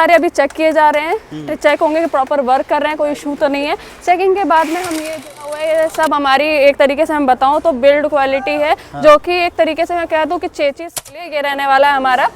हमारे अभी चेक किए जा रहे हैं, चेक होंगे कि प्रॉपर वर्क कर रहे हैं, कोई इशू तो नहीं है। चेकिंग के बाद में हम ये जो हुआ है ये सब हमारी एक तरीके से हम बताऊं तो बिल्ड क्वालिटी है, जो कि एक तरीके से मैं कह दूं कि चेचिस के लिए ये रहने वाला है हमारा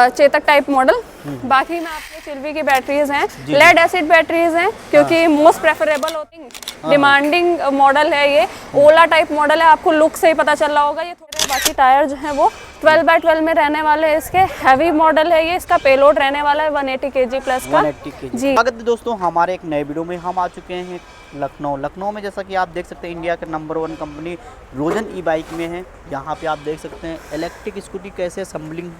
चेतक टाइप मॉडल। बाकी में आपके चिल्वी की बैटरीज हैं, लेड एसिड बैटरीज हैं, क्योंकि मोस्ट प्रेफरेबल होती डिमांडिंग मॉडल है ये। ओला टाइप मॉडल है, आपको लुक से ही पता चल रहा होगा ये थोड़े। बाकी टायर जो है वो 12x12 में रहने वाले हैं, इसके हैवी मॉडल है ये। इसका पेलोड रहने वाला है 180 kg प्लस का। 180 kg। जी स्वागत है दोस्तों हमारे एक नए वीडियो में। हम आ चुके हैं लखनऊ में, जैसा कि आप देख सकते हैं इंडिया का नंबर 1 कंपनी रोजन ई बाइक में है। यहाँ पे आप देख सकते हैं इलेक्ट्रिक स्कूटी कैसे असम्बलिंग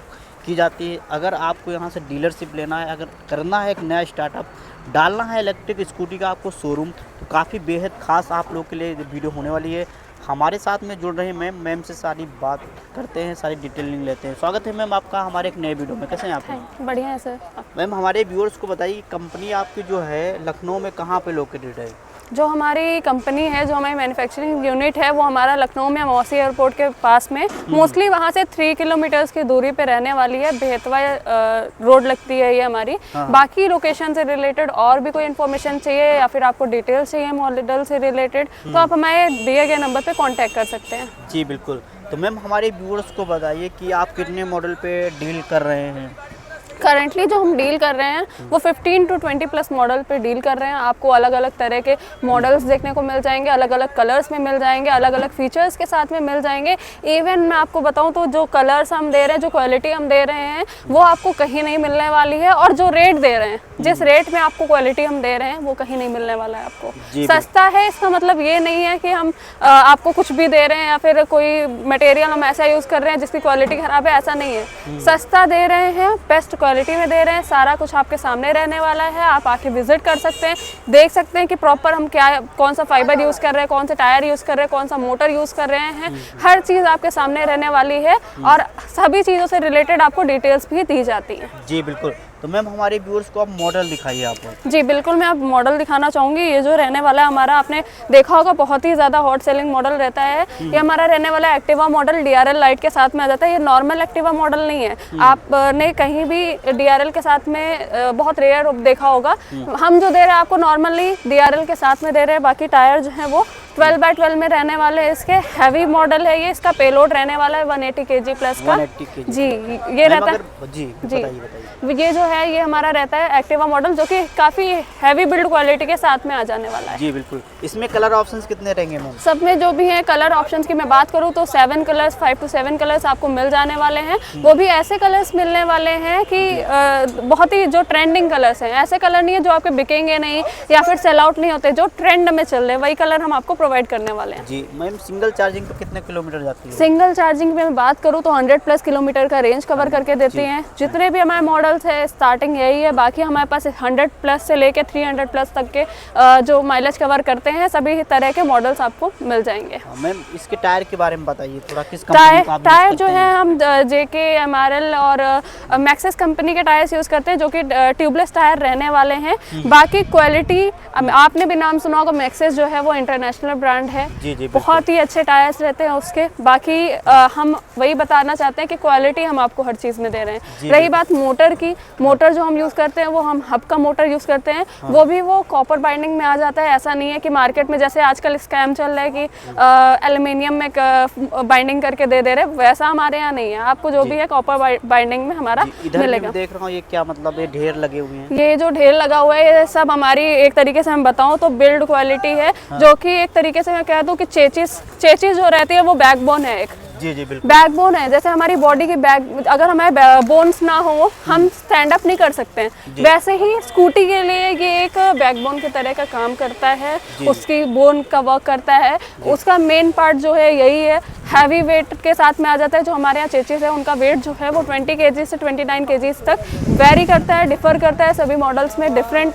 की जाती है। अगर आपको यहाँ से डीलरशिप लेना है, अगर करना है एक नया स्टार्टअप, डालना है इलेक्ट्रिक स्कूटी का आपको शोरूम, तो काफ़ी बेहद खास आप लोग के लिए वीडियो होने वाली है। हमारे साथ में जुड़ रहे हैं मैम से सारी बात करते हैं, सारी डिटेलिंग लेते हैं। स्वागत है मैम आपका हमारे एक नए वीडियो में। कैसे हैं आप? बढ़िया है सर। मैम हमारे व्यूअर्स को बताइए कंपनी आपकी जो है लखनऊ में कहाँ पे लोकेटेड है? जो हमारी कंपनी है, जो हमारी मैन्युफैक्चरिंग यूनिट है, वो हमारा लखनऊ में मौसी एयरपोर्ट के पास में, मोस्टली वहाँ से 3 किलोमीटर्स की दूरी पे रहने वाली है। बेहतवा रोड लगती है ये हमारी। बाकी लोकेशन से रिलेटेड और भी कोई इन्फॉर्मेशन चाहिए या फिर आपको डिटेल्स चाहिए मॉडल से रिलेटेड, तो आप हमारे दिए गए नंबर पे कांटेक्ट कर सकते हैं। जी बिल्कुल। तो मैम हमारे व्यूअर्स को बताइए कि आप कितने मॉडल पे डील कर रहे हैं? करंटली जो हम डील कर रहे हैं वो 15 to 20 प्लस मॉडल पे डील कर रहे हैं। आपको अलग अलग तरह के मॉडल्स देखने को मिल जाएंगे, अलग अलग कलर्स में मिल जाएंगे, अलग अलग फीचर्स के साथ में मिल जाएंगे। इवन मैं आपको बताऊं तो जो कलर्स हम दे रहे हैं, जो क्वालिटी हम दे रहे हैं, वो आपको कहीं नहीं मिलने वाली है। और जो रेट दे रहे हैं, जिस रेट में आपको क्वालिटी हम दे रहे हैं, वो कहीं नहीं मिलने वाला है आपको। सस्ता है इसका मतलब ये नहीं है कि हम आपको कुछ भी दे रहे हैं या फिर कोई मटेरियल हम ऐसा यूज़ कर रहे हैं जिसकी क्वालिटी खराब है, ऐसा नहीं है। सस्ता दे रहे हैं, बेस्ट क्वालिटी में दे रहे हैं, सारा कुछ आपके सामने रहने वाला है। आप आके विजिट कर सकते हैं, देख सकते हैं कि प्रॉपर हम कौन सा फाइबर यूज़ कर रहे हैं, कौन सा टायर यूज़ कर रहे हैं, कौन सा मोटर यूज़ कर रहे हैं। हर चीज़ आपके सामने रहने वाली है और सभी चीज़ों से रिलेटेड आपको डिटेल्स भी दी जाती है। जी बिल्कुल। तो मैम हमारे व्यूअर्स को आप मॉडल दिखाइए आपको। जी बिल्कुल, मैं आप मॉडल दिखाना चाहूँगी। ये जो रहने वाला है हमारा, आपने देखा होगा बहुत ही ज़्यादा हॉट सेलिंग मॉडल रहता है। ये हमारा रहने वाला है एक्टिवा मॉडल, DRL लाइट के साथ में आ जाता है। ये नॉर्मल एक्टिवा मॉडल नहीं है, आपने कहीं भी DRL के साथ में बहुत रेयर देखा होगा। हम जो दे रहे हैं आपको नॉर्मली DRL के साथ में दे रहे हैं। बाकी टायर जो है वो 12x12 में रहने वाले हैं। इसके हैवी मॉडल है ये। इसका पेलोड रहने वाला है 180 kg प्लस का। 180 kg। जी ये रहता है। जी बताइए। ये जो है ये हमारा रहता है एक्टिवा मॉडल, जो कि काफ़ी हैवी बिल्ड क्वालिटी के साथ में आ जाने वाला है। जी बिल्कुल। इसमें कलर ऑप्शंस कितने रहेंगे मैम? सब में जो भी है कलर ऑप्शंस की मैं बात करूँ तो 7 कलर्स, 5 to 7 कलर्स आपको मिल जाने वाले हैं। वो भी ऐसे कलर्स मिलने वाले हैं कि बहुत ही जो ट्रेंडिंग कलर्स हैं। ऐसे कलर नहीं है जो आपके बिकेंगे नहीं या फिर सेल आउट नहीं होते, जो ट्रेंड में चल रहे हैं वही कलर हम आपको प्रोवाइड करने वाले हैं। जी मैम, सिंगल चार्जिंग पर कितने किलोमीटर जाती है? सिंगल चार्जिंग में मैं बात करूँ तो 100+ किलोमीटर का रेंज कवर करके देती हैं। जितने भी हमारे मॉडल्स है स्टार्टिंग यही है। बाकी हमारे पास 100+ से लेके 300+ तक के जो माइलेज कवर करते हैं, सभी तरह के मॉडल्स आपको मिल जाएंगे। मैम इसके टायर के बारे में बताइए थोड़ा, किस कंपनी का टायर जो है हम JK, MRL और मैक्सिस कंपनी के टायर्स यूज़ करते हैं, जो कि ट्यूबलेस टायर रहने वाले हैं। बाकी क्वालिटी आपने भी नाम सुना होगा, मैक्सिस जो है वो इंटरनेशनल ब्रांड है। जी बहुत ही अच्छे टायर्स रहते हैं उसके। बाकी हम वही बताना चाहते हैं कि क्वालिटी हम आपको हर चीज़ में दे रहे हैं। रही बात मोटर की, मोटर जो हम यूज़ करते हैं वो हम हब का मोटर यूज़ करते हैं। वो भी वो कॉपर बाइंडिंग में आ जाता है। ऐसा नहीं है कि मार्केट में जैसे आजकल स्कैम चल रहा है कि एल्युमिनियम में बाइंडिंग करके दे रहे, वैसा हमारे यहाँ नहीं है। आपको जो भी है कॉपर बाइंडिंग में हमारा मिलेगा। देख रहा हूँ ये क्या मतलब ये ढेर लगे हुए हैं? ये जो ढेर लगा हुआ है ये सब हमारी एक तरीके से हम बताऊं तो बिल्ड क्वालिटी है, जो कि एक तरीके से मैं कह दूं कि चेचिस जो रहती है वो बैकबोन है एक। जी बिल्कुल। बैकबोन है, जैसे हमारी बॉडी की अगर हमारे बोन्स ना हो हम स्टैंड अप नहीं कर सकते हैं, वैसे ही स्कूटी के लिए ये एक बैकबोन की तरह का काम करता है। उसकी बोन का वर्क करता है। उसका मेन पार्ट जो है यही है। हैवी वेट के साथ में आ जाता है। जो हमारे यहाँ चेचिस है उनका वेट जो है वो 20 kg से 29 kg तक वेरी करता है, डिफर करता है। सभी मॉडल्स में डिफरेंट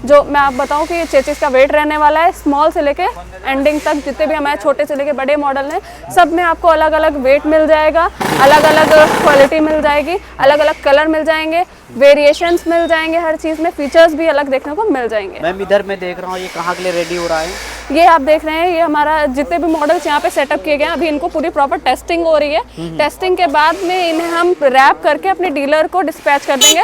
जो मैं आप बताऊं कि चेचिस का वेट रहने वाला है स्मॉल से लेके एंडिंग तक। जितने भी हमारे छोटे से लेके बड़े मॉडल हैं सब में आपको अलग अलग वेट मिल जाएगा, अलग अलग क्वालिटी मिल जाएगी, अलग अलग कलर मिल जाएंगे, वेरिएशंस मिल जाएंगे। हर चीज़ में फीचर्स भी अलग देखने को मिल जाएंगे। मैम इधर मैं देख रहा हूँ ये कहाँ के लिए रेडी हो रहा है? ये आप देख रहे हैं, ये हमारा जितने भी मॉडल्स यहाँ पे सेटअप किए गए हैं, अभी इनको पूरी प्रॉपर टेस्टिंग हो रही है। टेस्टिंग के बाद में इन्हें हम रैप करके अपने डीलर को डिस्पैच कर देंगे।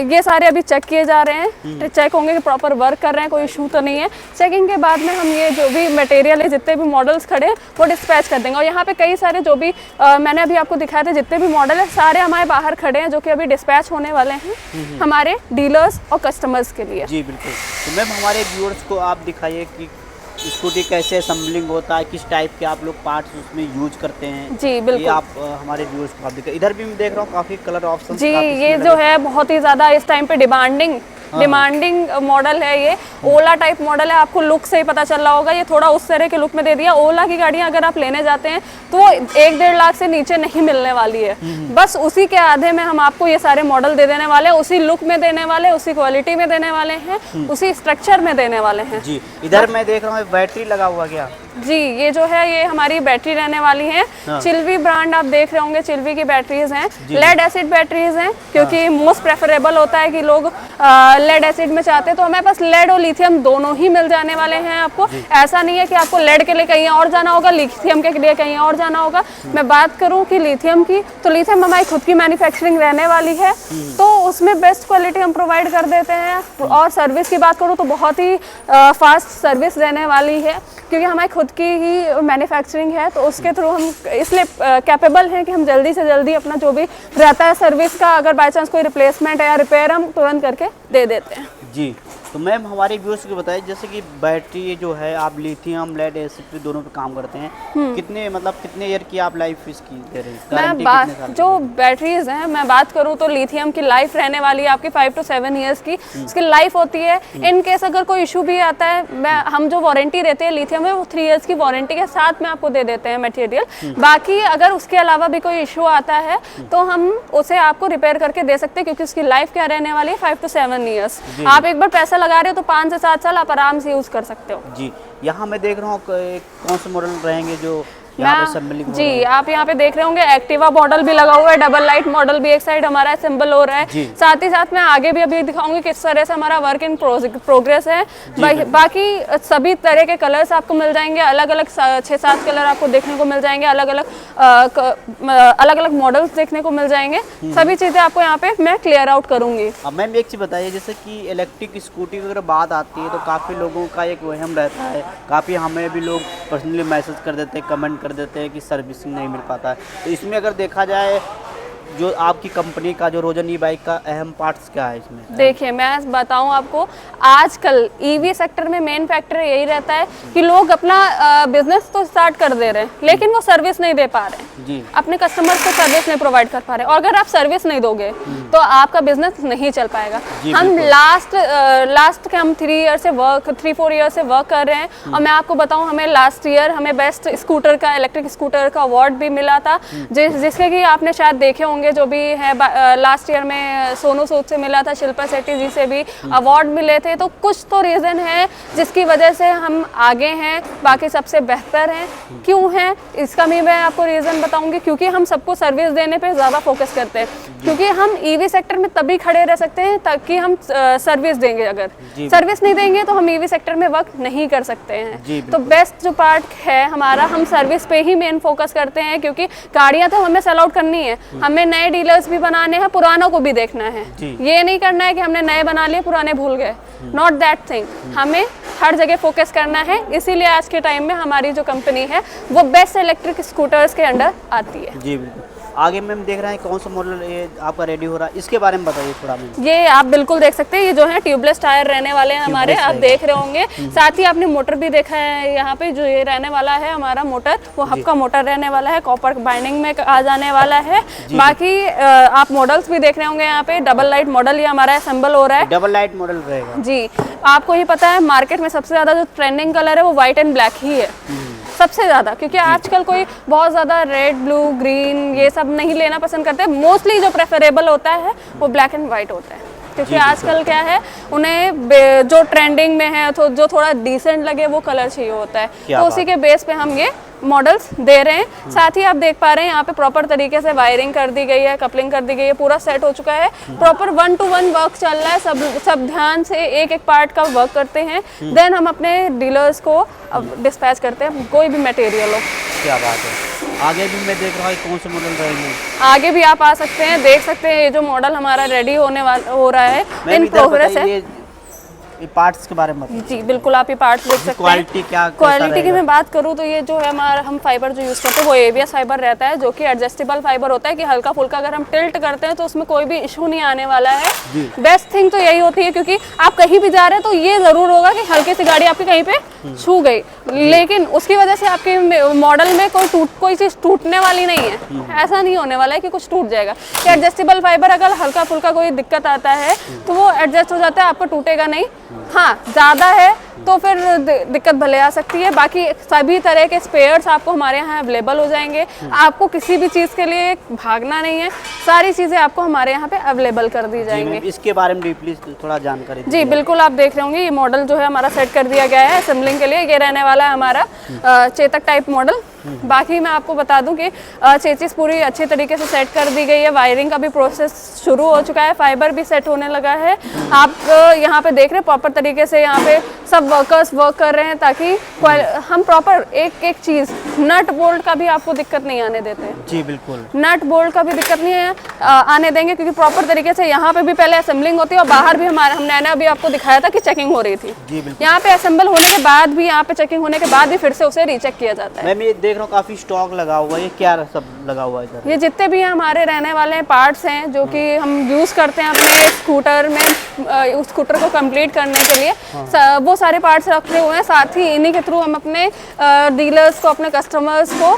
ये सारे अभी चेक किए जा रहे हैं, चेक होंगे कि प्रॉपर वर्क कर रहे हैं, कोई इशू तो नहीं है। चेकिंग के बाद में हम ये जो भी मटेरियल है, जितने भी मॉडल्स खड़े हैं वो डिस्पैच कर देंगे। और यहाँ पे कई सारे जो भी मैंने अभी आपको दिखाया था, जितने भी मॉडल है सारे हमारे बाहर खड़े हैं, जो कि अभी डिस्पैच होने वाले हैं हमारे डीलर्स और कस्टमर्स के लिए। जी बिल्कुल। तो मैम हमारे व्यूअर्स को आप दिखाइए कि स्कूटी कैसे असेंबलिंग होता है, किस टाइप के आप लोग पार्ट्स उसमें यूज करते हैं। जी बिल्कुल। ये आप हमारे व्यूअर्स को आप दिखाइए। इधर भी मैं देख रहा हूँ काफ़ी कलर ऑप्शन। जी, ये जो है बहुत ही ज़्यादा इस टाइम पे डिमांडिंग मॉडल है। ये ओला टाइप मॉडल है, आपको लुक से ही पता चल रहा होगा। ये थोड़ा उस तरह के लुक में दे दिया। ओला की गाड़ियां अगर आप लेने जाते हैं तो वो 1-1.5 लाख से नीचे नहीं मिलने वाली है। बस उसी के आधे में हम आपको ये सारे मॉडल दे देने वाले हैं, उसी लुक में देने वाले, उसी क्वालिटी में देने वाले हैं, उसी स्ट्रक्चर में देने वाले हैं। जी, इधर मैं देख रहा हूँ बैटरी लगा हुआ क्या? जी, ये जो है ये हमारी बैटरी रहने वाली है। चिल्वी ब्रांड आप देख रहे होंगे, चिल्वी की बैटरीज हैं, लेड एसिड बैटरीज हैं, क्योंकि मोस्ट प्रेफरेबल होता है कि लोग लेड एसिड में चाहते हैं। तो हमें पास लेड और लिथियम दोनों ही मिल जाने वाले हैं आपको। ऐसा नहीं है कि आपको लेड के लिए कहीं और जाना होगा, लिथियम के लिए कहीं और जाना होगा। मैं बात करूं कि लिथियम की, तो लिथियम हमारी खुद की मैन्युफैक्चरिंग रहने वाली है, तो उसमें बेस्ट क्वालिटी हम प्रोवाइड कर देते हैं। और सर्विस की बात करूँ तो बहुत ही फास्ट सर्विस रहने वाली है, क्योंकि हमारी खुद की ही मैन्युफैक्चरिंग है। तो उसके थ्रू हम इसलिए कैपेबल हैं कि हम जल्दी से जल्दी अपना जो भी रहता है सर्विस का, अगर बाई चांस कोई रिप्लेसमेंट है या रिपेयर, हम तुरंत करके दे देते हैं। जी, तो मैम हमारे व्यूअर्स को बताइए, जैसे कि बैटरी जो है आप लिथियम लेड एसिड पे दोनों पे काम करते हैं, कितने ईयर की आप लाइफ इसकी दे रहे हैं? मैं जो बैटरीज हैं, मैं बात करूं तो लिथियम की लाइफ रहने वाली है आपकी 5 to 7 ईयर्स की उसकी लाइफ होती है। इन केस अगर कोई इशू भी आता है, हम जो वारंटी देते हैं लिथियम में, वो 3 ईयर्स की वारंटी के साथ में आपको दे देते हैं मटेरियल। बाकी अगर उसके अलावा भी कोई इशू आता है तो हम उसे आपको रिपेयर करके दे सकते हैं, क्योंकि उसकी लाइफ क्या रहने वाली है 5 to 7 ईयर्स। आप एक बार पैसा लगा रहे हो तो 5 से 7 साल आप आराम से यूज कर सकते हो। जी, यहाँ मैं देख रहा हूँ कौन से मॉडल रहेंगे जो यहाँ पे असेंबलिंग जी, आप यहाँ पे देख रहे होंगे एक्टिवा मॉडल भी लगा हुआ है, डबल लाइट मॉडल भी एक साइड हमारा असेंबल हो रहा है। साथ ही साथ मैं आगे भी अभी दिखाऊंगी किस तरह से हमारा वर्क इन प्रोग्रेस है। बाकी सभी तरह के कलर्स आपको मिल जाएंगे, अलग अलग 6-7 कलर आपको देखने को मिल जाएंगे, अलग अलग मॉडल्स देखने को मिल जाएंगे। सभी चीज़ें आपको यहाँ पे मैं क्लियर आउट करूंगी। अब मैम एक चीज़ बताइए, जैसे कि इलेक्ट्रिक स्कूटी की अगर बात आती है तो काफ़ी लोगों का एक वहम रहता है, काफ़ी हमें भी लोग पर्सनली मैसेज कर देते हैं, कमेंट कर देते हैं कि सर्विसिंग नहीं मिल पाता है। तो इसमें अगर देखा जाए, जो आपकी कंपनी का जो रोजन ई बाइक का अहम पार्ट्स क्या है इसमें? देखिए, मैं बताऊं आपको, आजकल ईवी सेक्टर में मेन फैक्टर यही रहता है कि लोग अपना बिजनेस तो स्टार्ट कर दे रहे हैं, लेकिन वो सर्विस नहीं दे पा रहे हैं जी। अपने कस्टमर्स को सर्विस नहीं प्रोवाइड कर पा रहे। और अगर आप सर्विस नहीं दोगे तो आपका बिजनेस नहीं चल पाएगा। हम लास्ट के हम 3-4 ईयर से वर्क कर रहे हैं, और मैं आपको बताऊं, हमें लास्ट ईयर हमें बेस्ट स्कूटर का, इलेक्ट्रिक स्कूटर का अवार्ड भी मिला था, जिसके कि आपने शायद देखे होंगे। जो भी है लास्ट ईयर में सोनू सूद से मिला था, शिल्पा शेट्टी जी से भी अवार्ड मिले थे। तो कुछ तो रीज़न है जिसकी वजह से हम आगे हैं, बाकी सबसे बेहतर हैं। क्यों हैं इसका भी मैं आपको रीज़न बताऊंगी, क्योंकि हम सबको सर्विस देने पे ज़्यादा फोकस करते हैं। क्योंकि हम ईवी सेक्टर में तभी खड़े रह सकते हैं ताकि हम सर्विस देंगे। अगर सर्विस नहीं देंगे तो हम ईवी सेक्टर में वर्क नहीं कर सकते हैं। तो बेस्ट जो पार्ट है हमारा, हम सर्विस पे ही मेन फोकस करते हैं, क्योंकि गाड़ियाँ तो हमें सेल आउट करनी है, हमें नए डीलर्स भी बनाने हैं, पुरानों को भी देखना है। ये नहीं करना है कि हमने नए बना लिए पुराने भूल गए, नॉट दैट थिंग। हमें हर जगह फोकस करना है, इसीलिए आज के टाइम में हमारी जो कंपनी है वो बेस्ट इलेक्ट्रिक स्कूटर्स के अंडर आती है। जी बिल्कुल। आगे मैम देख रहे हैं कौन सा मॉडल ये आपका रेडी हो रहा है, इसके बारे में बताइए थोड़ा मैम। ये आप बिल्कुल देख सकते हैं, ये जो है ट्यूबलेस टायर रहने वाले हैं हमारे, आप देख रहे होंगे। साथ ही आपने मोटर भी देखा है यहाँ पे, जो ये रहने वाला है हमारा मोटर, वो हब का मोटर रहने वाला है, कॉपर बाइंडिंग में आ जाने वाला है। बाकी आप मॉडल्स भी देख रहे होंगे यहाँ पे, डबल लाइट मॉडल ये हमारा असेंबल हो रहा है। डबल लाइट मॉडल रहेगा जी। आपको ही पता है मार्केट में सबसे ज्यादा जो ट्रेंडिंग कलर है वो व्हाइट एंड ब्लैक ही है सबसे ज़्यादा, क्योंकि आजकल कोई बहुत ज़्यादा रेड, ब्लू, ग्रीन ये सब नहीं लेना पसंद करते। मोस्टली जो प्रेफरेबल होता है वो ब्लैक एंड वाइट होता है, क्योंकि आजकल क्या है, उन्हें जो ट्रेंडिंग में है तो जो थोड़ा डिसेंट लगे वो कलर चाहिए होता है। तो उसी के बेस पे हम ये मॉडल्स दे रहे हैं। साथ ही आप देख पा रहे हैं यहाँ पे प्रॉपर तरीके से वायरिंग कर दी गई है, कपलिंग कर दी गई है, पूरा सेट हो चुका है। प्रॉपर 1 to 1 वर्क चल रहा है, सब ध्यान से एक एक पार्ट का वर्क करते हैं। देन हम अपने डीलर्स को डिस्पैच करते हैं कोई भी मटेरियल हो। क्या बात है। आगे भी मैं देख रहा हूँ कौन से मॉडल रहेंगे। आगे भी आप आ सकते हैं, देख सकते हैं ये जो मॉडल हमारा रेडी हो रहा है, इन प्रोग्रेस है। ये पार्ट्स के बारे में बताइए। जी बिल्कुल, आप ये पार्ट्स देख सकते हैं। क्वालिटी क्या, क्वालिटी की मैं बात करूँ तो ये जो है हमारा हम फाइबर जो यूज़ करते हैं वो ABS फाइबर रहता है, जो कि एडजस्टेबल फाइबर होता है कि हल्का फुल्का अगर हम टिल्ट करते हैं तो उसमें कोई भी इशू नहीं आने वाला है। बेस्ट थिंग तो यही होती है, क्योंकि आप कहीं भी जा रहे हैं तो ये ज़रूर होगा कि हल्की सी गाड़ी आपकी कहीं पे छू गई, लेकिन उसकी वजह से आपके मॉडल में कोई चीज़ टूटने वाली नहीं है। ऐसा नहीं होने वाला है कि कुछ टूट जाएगा। कि एडजस्टेबल फाइबर अगर हल्का फुल्का कोई दिक्कत आता है तो वो एडजस्ट हो जाता है, आपको टूटेगा नहीं। हाँ, ज़्यादा है तो फिर दिक्कत भले आ सकती है। बाकी सभी तरह के स्पेयर्स आपको हमारे यहाँ अवेलेबल हो जाएंगे। आपको किसी भी चीज़ के लिए भागना नहीं है, सारी चीज़ें आपको हमारे यहाँ पे अवेलेबल कर दी जाएंगी। इसके बारे में प्लीज थोड़ा जानकारी जी बिल्कुल, आप देख रहे होंगे ये मॉडल जो है हमारा सेट कर दिया गया है असेंबलिंग के लिए। ये रहने वाला है हमारा चेतक टाइप मॉडल। बाकी मैं आपको बता दूं कि चेचिस पूरी अच्छे तरीके से सेट कर दी गई है, वायरिंग का भी प्रोसेस शुरू हो चुका है, फाइबर भी सेट होने लगा है। आप यहाँ पे देख रहे हैं प्रॉपर तरीके से यहाँ पे सब वर्कर्स वर्क कर रहे हैं ताकि हम प्रॉपर एक एक चीज़, नट बोल्ट का भी आपको दिक्कत नहीं आने देते हैं। जी बिल्कुल, नट बोल्ट का भी दिक्कत नहीं है आने देंगे, क्योंकि प्रॉपर तरीके से यहाँ पे भी पहले असेंबलिंग होती है और बाहर भी हमने अभी आपको दिखाया था कि चेकिंग हो रही थी। यहाँ पे असेंबल होने के बाद भी, यहाँ पे चेकिंग होने के बाद भी फिर से उसे रीचेक किया जाता है। मैं ये देख रहा हूँ काफी स्टॉक लगा हुआ है, ये क्या सब लगा हुआ है इधर? ये जितने भी हमारे रहने वाले पार्ट्स हैं जो कि हम यूज़ करते हैं अपने स्कूटर में, उस स्कूटर को कंप्लीट करने के लिए, वो सारे पार्ट्स रखे हुए हैं। साथ ही इन्हीं के थ्रू हम अपने डीलर्स को, अपने कस्टमर्स को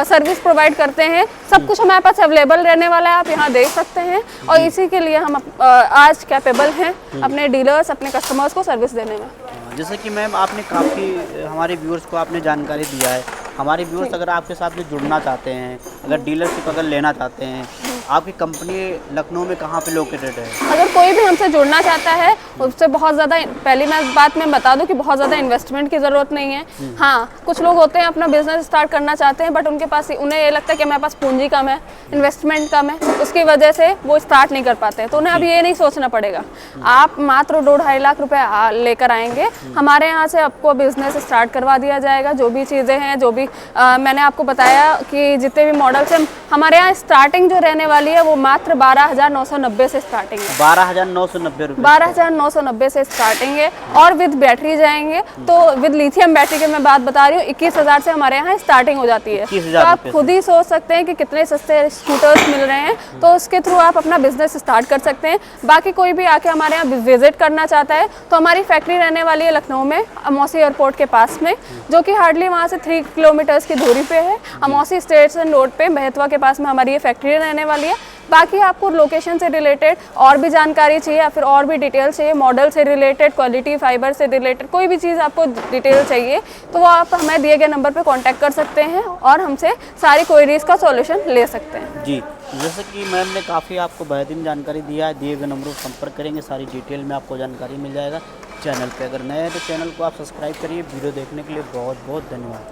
सर्विस प्रोवाइड करते हैं। सब कुछ हमारे पास अवेलेबल रहने वाला है, आप यहाँ देख सकते हैं। और इसी के लिए हम आज कैपेबल हैं अपने डीलर्स, अपने कस्टमर्स को सर्विस देने में। जैसे कि मैम आपने काफ़ी हमारे व्यूअर्स को आपने जानकारी दिया है। हमारे व्यूअर्स अगर आपके साथ में जुड़ना चाहते हैं, अगर डीलरशिप अगर लेना चाहते हैं, आपकी कंपनी लखनऊ में कहाँ पे लोकेटेड है? अगर कोई भी हमसे जुड़ना चाहता है उससे बहुत ज़्यादा, पहली बात मैं बता दूं कि बहुत ज़्यादा इन्वेस्टमेंट की ज़रूरत नहीं है। हाँ, कुछ लोग होते हैं अपना बिजनेस स्टार्ट करना चाहते हैं, बट उनके पास उन्हें ये लगता है कि हमारे पास पूंजी कम है, इन्वेस्टमेंट कम है, उसकी वजह से वो स्टार्ट नहीं कर पाते हैं। तो उन्हें अब ये नहीं सोचना पड़ेगा। आप मात्र 2-2.5 लाख रुपए लेकर आएंगे, हमारे यहाँ से आपको बिजनेस स्टार्ट करवा दिया जाएगा। जो भी चीज़ें हैं, जो भी मैंने आपको बताया कि जितने भी मॉडल्स हैं हमारे यहाँ, स्टार्टिंग जो रहने वाली है वो मात्र 12,990 से स्टार्टिंग है। 12,990 रुपये, 12,990 से स्टार्टिंग है। और विद बैटरी जाएंगे तो विद लिथियम बैटरी की मैं बात बता रही हूँ, 21,000 से हमारे यहाँ स्टार्टिंग हो जाती है। तो आप खुद ही सोच सकते हैं कि कितने सस्ते स्कूटर्स मिल रहे हैं, तो उसके थ्रू आप अपना बिजनेस स्टार्ट कर सकते हैं। बाकी कोई भी आके हमारे यहाँ विजिट करना चाहता है तो हमारी फैक्ट्री रहने वाली है लखनऊ में, अमौसी एयरपोर्ट के पास में, जो कि हार्डली वहाँ से 3 किलोमीटर्स की दूरी पे है। अमौसी स्टेशन रोड पे बेहतवा के पास में हमारी ये फैक्ट्री रहने वाली है। बाकी आपको लोकेशन से रिलेटेड और भी जानकारी चाहिए या फिर और भी डिटेल चाहिए, मॉडल से रिलेटेड, क्वालिटी, फाइबर से रिलेटेड कोई भी चीज़ आपको डिटेल चाहिए तो वो आप हमें दिए गए नंबर पे कांटेक्ट कर सकते हैं और हमसे सारी क्वेरीज का सॉल्यूशन ले सकते हैं। जी, जैसे कि मैम ने काफ़ी आपको बेहतरीन जानकारी दिया है। दिए गए नंबर पर संपर्क करेंगे, सारी डिटेल में आपको जानकारी मिल जाएगा। चैनल पे अगर नए हैं तो चैनल को आप सब्सक्राइब करिए। वीडियो देखने के लिए बहुत बहुत धन्यवाद।